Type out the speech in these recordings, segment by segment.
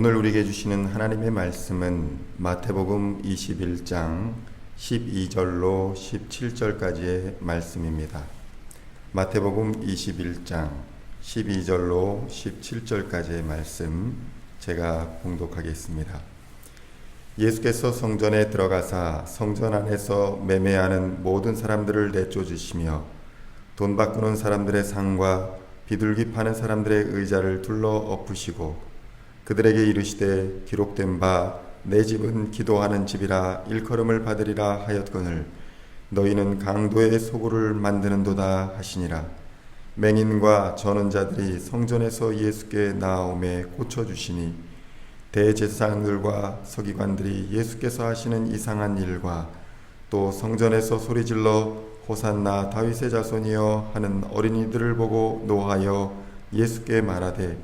오늘 우리에게 주시는 하나님의 말씀은 마태복음 21장 12절로 17절까지의 말씀입니다. 마태복음 21장 12절로 17절까지의 말씀 제가 봉독하겠습니다. 예수께서 성전에 들어가사 성전 안에서 매매하는 모든 사람들을 내쫓으시며 돈 바꾸는 사람들의 상과 비둘기 파는 사람들의 의자를 둘러 엎으시고 그들에게 이르시되 기록된 바 내 집은 기도하는 집이라 일컬음을 받으리라 하였거늘 너희는 강도의 소굴을 만드는도다 하시니라. 맹인과 저는 자들이 성전에서 예수께 나아오매 고쳐주시니 대제사장들과 서기관들이 예수께서 하시는 이상한 일과 또 성전에서 소리질러 호산나 다윗의 자손이여 하는 어린이들을 보고 노하여 예수께 말하되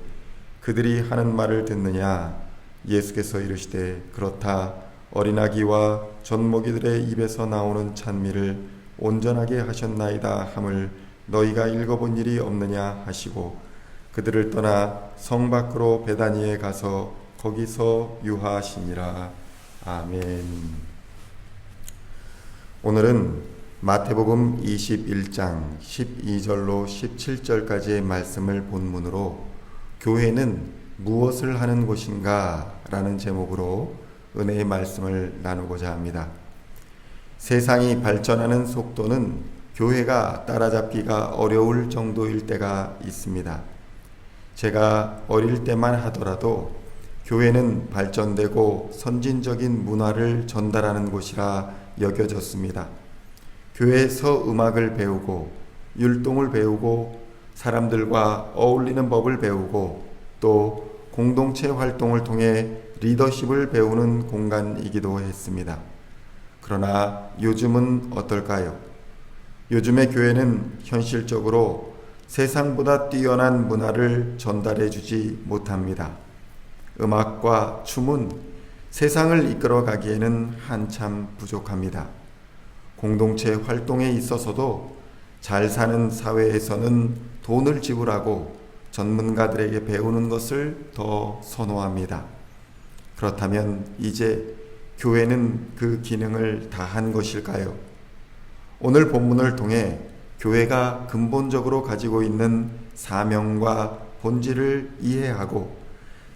그들이 하는 말을 듣느냐. 예수께서 이르시되 그렇다. 어린아기와 젖먹이들의 입에서 나오는 찬미를 온전하게 하셨나이다 함을 너희가 읽어본 일이 없느냐 하시고 그들을 떠나 성 밖으로 베다니에 가서 거기서 유하시니라. 아멘. 오늘은 마태복음 21장 12절로 17절까지의 말씀을 본문으로 교회는 무엇을 하는 곳인가? 라는 제목으로 은혜의 말씀을 나누고자 합니다. 세상이 발전하는 속도는 교회가 따라잡기가 어려울 정도일 때가 있습니다. 제가 어릴 때만 하더라도 교회는 발전되고 선진적인 문화를 전달하는 곳이라 여겨졌습니다. 교회에서 음악을 배우고 율동을 배우고 사람들과 어울리는 법을 배우고 또 공동체 활동을 통해 리더십을 배우는 공간이기도 했습니다. 그러나 요즘은 어떨까요? 요즘의 교회는 현실적으로 세상보다 뛰어난 문화를 전달해 주지 못합니다. 음악과 춤은 세상을 이끌어 가기에는 한참 부족합니다. 공동체 활동에 있어서도 잘 사는 사회에서는 돈을 지불하고 전문가들에게 배우는 것을 더 선호합니다. 그렇다면 이제 교회는 그 기능을 다한 것일까요? 오늘 본문을 통해 교회가 근본적으로 가지고 있는 사명과 본질을 이해하고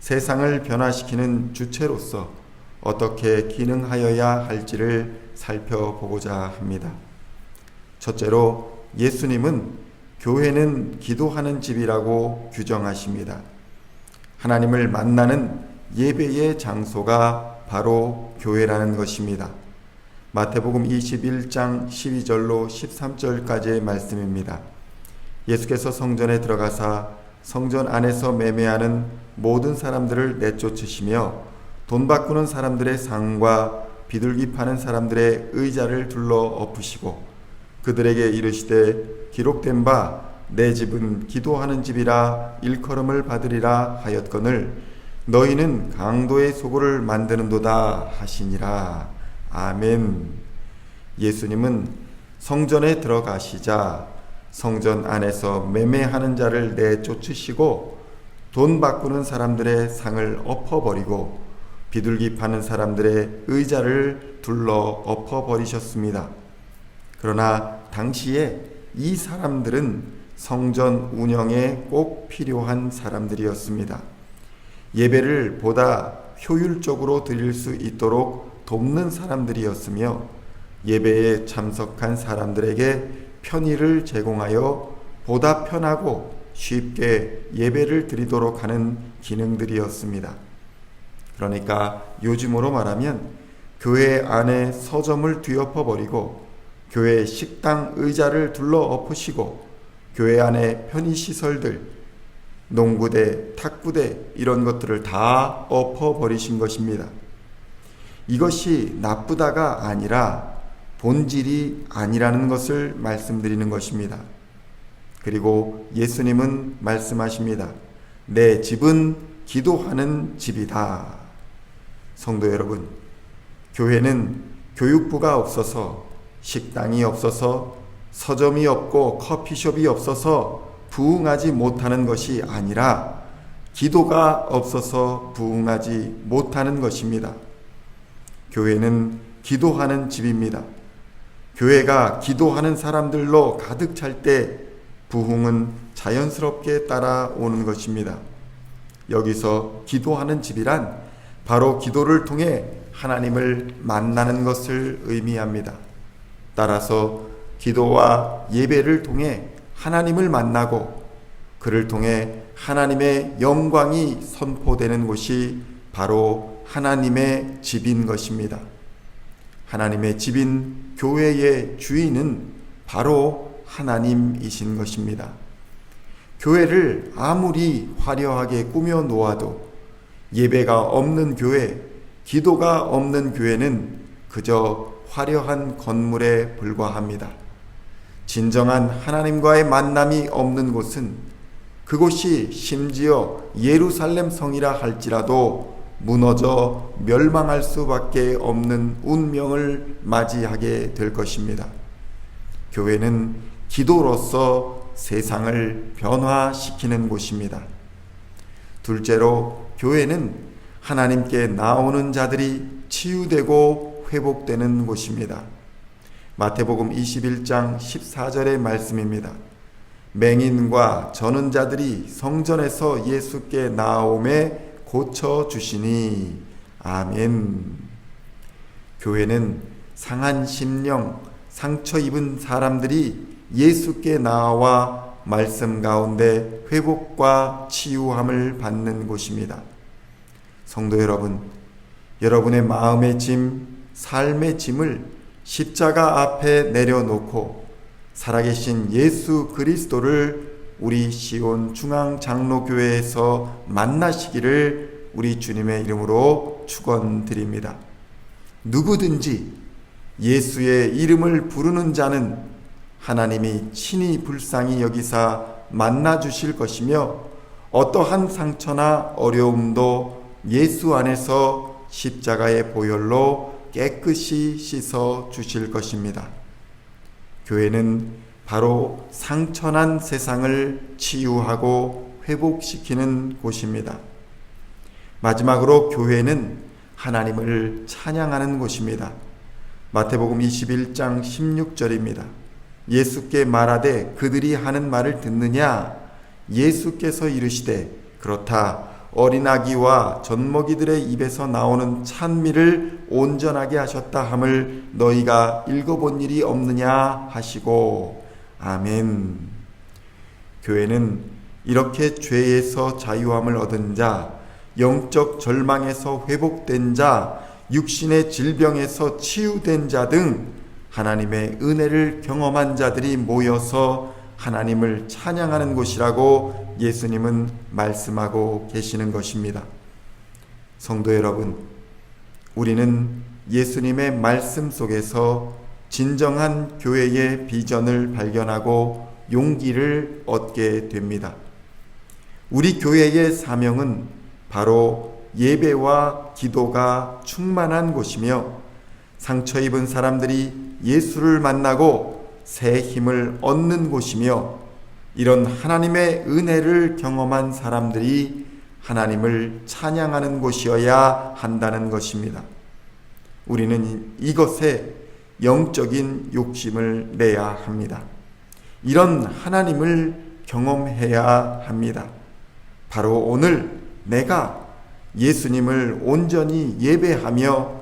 세상을 변화시키는 주체로서 어떻게 기능하여야 할지를 살펴보고자 합니다. 첫째로 예수님은 교회는 기도하는 집이라고 규정하십니다. 하나님을 만나는 예배의 장소가 바로 교회라는 것입니다. 마태복음 21장 12절로 13절까지의 말씀입니다. 예수께서 성전에 들어가사 성전 안에서 매매하는 모든 사람들을 내쫓으시며 돈 바꾸는 사람들의 상과 비둘기 파는 사람들의 의자를 둘러 엎으시고 그들에게 이르시되 기록된 바 내 집은 기도하는 집이라 일컬음을 받으리라 하였거늘 너희는 강도의 소굴을 만드는도다 하시니라. 아멘. 예수님은 성전에 들어가시자 성전 안에서 매매하는 자를 내쫓으시고 돈 바꾸는 사람들의 상을 엎어버리고 비둘기 파는 사람들의 의자를 둘러 엎어버리셨습니다. 그러나 당시에 이 사람들은 성전 운영에 꼭 필요한 사람들이었습니다. 예배를 보다 효율적으로 드릴 수 있도록 돕는 사람들이었으며 예배에 참석한 사람들에게 편의를 제공하여 보다 편하고 쉽게 예배를 드리도록 하는 기능들이었습니다. 그러니까 요즘으로 말하면 교회 안에 서점을 뒤엎어버리고 교회 식당 의자를 둘러 엎으시고 교회 안에 편의시설들, 농구대, 탁구대 이런 것들을 다 엎어버리신 것입니다. 이것이 나쁘다가 아니라 본질이 아니라는 것을 말씀드리는 것입니다. 그리고 예수님은 말씀하십니다. 내 집은 기도하는 집이다. 성도 여러분, 교회는 교육부가 없어서 식당이 없어서 서점이 없고 커피숍이 없어서 부흥하지 못하는 것이 아니라 기도가 없어서 부흥하지 못하는 것입니다. 교회는 기도하는 집입니다. 교회가 기도하는 사람들로 가득 찰 때 부흥은 자연스럽게 따라오는 것입니다. 여기서 기도하는 집이란 바로 기도를 통해 하나님을 만나는 것을 의미합니다. 따라서 기도와 예배를 통해 하나님을 만나고 그를 통해 하나님의 영광이 선포되는 곳이 바로 하나님의 집인 것입니다. 하나님의 집인 교회의 주인은 바로 하나님이신 것입니다. 교회를 아무리 화려하게 꾸며 놓아도 예배가 없는 교회, 기도가 없는 교회는 그저 화려한 건물에 불과합니다. 진정한 하나님과의 만남이 없는 곳은 그곳이 심지어 예루살렘 성이라 할지라도 무너져 멸망할 수밖에 없는 운명을 맞이하게 될 것입니다. 교회는 기도로서 세상을 변화시키는 곳입니다. 둘째로 교회는 하나님께 나오는 자들이 치유되고 회복되는 곳입니다. 마태복음 21장 14절의 말씀입니다. 맹인과 저는 자들이 성전에서 예수께 나오매 고쳐주시니 아멘. 교회는 상한 심령, 상처 입은 사람들이 예수께 나와 말씀 가운데 회복과 치유함을 받는 곳입니다. 성도 여러분, 여러분의 마음의 짐, 삶의 짐을 십자가 앞에 내려놓고 살아계신 예수 그리스도를 우리 시온 중앙장로교회에서 만나시기를 우리 주님의 이름으로 축원드립니다. 누구든지 예수의 이름을 부르는 자는 하나님이 친히 불쌍히 여기사 만나 주실 것이며 어떠한 상처나 어려움도 예수 안에서 십자가의 보혈로 깨끗이 씻어 주실 것입니다. 교회는 바로 상처난 세상을 치유하고 회복시키는 곳입니다. 마지막으로 교회는 하나님을 찬양하는 곳입니다. 마태복음 21장 16절입니다. 예수께 말하되 그들이 하는 말을 듣느냐? 예수께서 이르시되 그렇다. 어린아기와 젖먹이들의 입에서 나오는 찬미를 온전하게 하셨다 함을 너희가 읽어본 일이 없느냐 하시고 아멘. 교회는 이렇게 죄에서 자유함을 얻은 자, 영적 절망에서 회복된 자, 육신의 질병에서 치유된 자 등 하나님의 은혜를 경험한 자들이 모여서 하나님을 찬양하는 곳이라고 예수님은 말씀하고 계시는 것입니다. 성도 여러분, 우리는 예수님의 말씀 속에서 진정한 교회의 비전을 발견하고 용기를 얻게 됩니다. 우리 교회의 사명은 바로 예배와 기도가 충만한 곳이며 상처 입은 사람들이 예수를 만나고 새 힘을 얻는 곳이며 이런 하나님의 은혜를 경험한 사람들이 하나님을 찬양하는 곳이어야 한다는 것입니다. 우리는 이것에 영적인 욕심을 내야 합니다. 이런 하나님을 경험해야 합니다. 바로 오늘 내가 예수님을 온전히 예배하며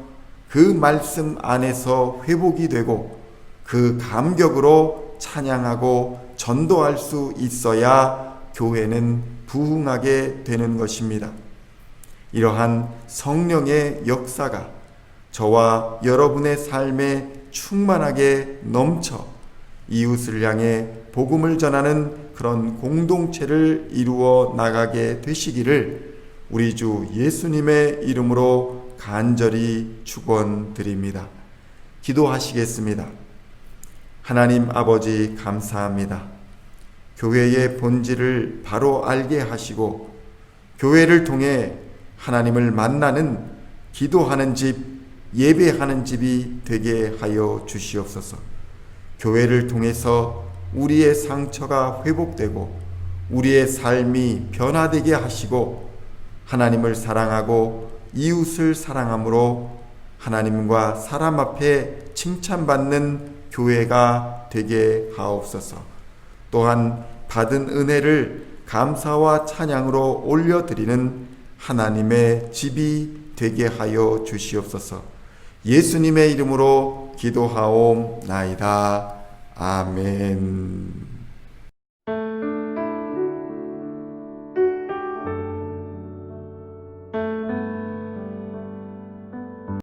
그 말씀 안에서 회복이 되고 그 감격으로 찬양하고 전도할 수 있어야 교회는 부흥하게 되는 것입니다. 이러한 성령의 역사가 저와 여러분의 삶에 충만하게 넘쳐 이웃을 향해 복음을 전하는 그런 공동체를 이루어 나가게 되시기를 우리 주 예수님의 이름으로 간절히 축원드립니다. 기도하시겠습니다. 하나님 아버지 감사합니다. 교회의 본질을 바로 알게 하시고 교회를 통해 하나님을 만나는 기도하는 집, 예배하는 집이 되게 하여 주시옵소서. 교회를 통해서 우리의 상처가 회복되고 우리의 삶이 변화되게 하시고 하나님을 사랑하고 이웃을 사랑함으로 하나님과 사람 앞에 칭찬받는 교회가 되게 하옵소서. 또한 받은 은혜를 감사와 찬양으로 올려드리는 하나님의 집이 되게 하여 주시옵소서. 예수님의 이름으로 기도하옵나이다. 아멘.